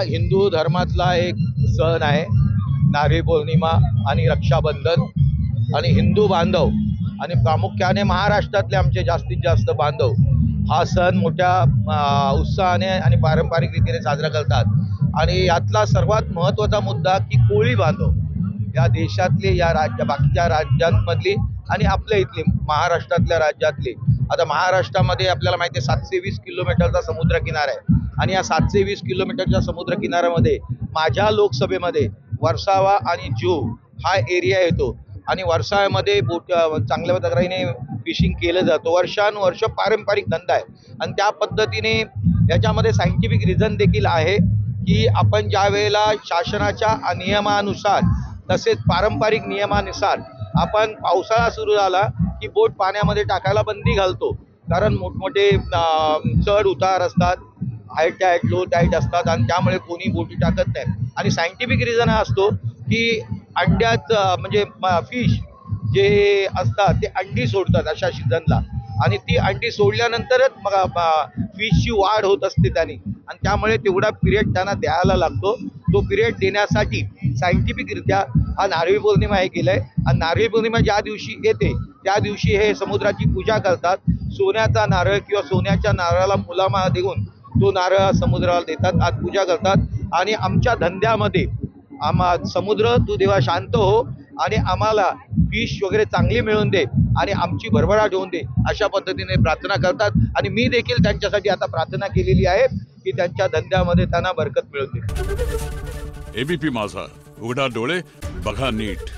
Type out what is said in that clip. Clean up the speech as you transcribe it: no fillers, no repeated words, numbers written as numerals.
हिंदू धर्मातला एक सण आहे नारळी पौर्णिमा आणि रक्षाबंधन। आणि हिंदू बांधव आणि प्रामुख्याने महाराष्ट्रातले आमचे जास्तीत जास्त बांधव हा सण मोठ्या उत्साहाने आणि पारंपरिक रीतीने साजरा करतात। आणि यातला सर्वात महत्त्वाचा मुद्दा की कोळी बांधव या देशातले या बाकीच्या राज्यांमधली आणि आपल्या इथली महाराष्ट्रातल्या राज्यातली। आता महाराष्ट्रामध्ये आपल्याला माहिती आहे 720 किलोमीटरचा समुद्र किनारा आहे आणि या 720 किलोमीटरच्या समुद्र किनाऱ्यामध्ये माझ्या लोकसभेमध्ये वर्सावा आणि जूह हा एरिया येतो आणि वर्साव्यामध्ये चांगल्या तऱ्हेने फिशिंग केलं जातं। वर्षानुवर्ष पारंपरिक धंदा आहे आणि त्या पद्धतीने याच्यामध्ये सायंटिफिक रिझन देखील आहे की आपण ज्या वेळेला शासनाच्या नियमानुसार तसेच पारंपरिक नियमानुसार आपण पावसाळा सुरू झाला की बोट पाण्यामध्ये टाकायला बंदी घालतो, कारण मोठमोठे चढ उतार असतात, हाय टाईड लो टाईड असतात आणि त्यामुळे कोणी बोटी टाकत नाही। आणि सायंटिफिक रिझन हा असतो की अंड्यात म्हणजे फिश जे असतात ते अंडी सोडतात अशा सीझनला आणि ती अंडी सोडल्यानंतरच मग फिशची वाढ होत असते त्यांनी आणि त्यामुळे तेवढा पिरियड त्यांना द्यायला लागतो। तो पिरियड देण्यासाठी सायंटिफिकरित्या हा नारळी पौर्णिमा हे केलंय आणि नारळी पौर्णिमा ज्या दिवशी येते त्या दिवशी हे समुद्राची पूजा करतात। सोन्याचा नारळ किंवा सोन्याच्या नारळाला मुलामा देऊन तो नारळ समुद्राला देतात, आज पूजा करतात। आणि आमच्या धंद्यामध्ये समुद्र तू देवा शांत हो आणि आम्हाला फिश वगैरे चांगली मिळून दे आणि आमची भरभराट होऊन दे अशा पद्धतीने प्रार्थना करतात। आणि मी देखील त्यांच्यासाठी आता प्रार्थना केलेली आहे की त्यांच्या धंद्यामध्ये त्यांना बरकत मिळून दे। एबीपी माझा, उघडा डोळे बघा नीट।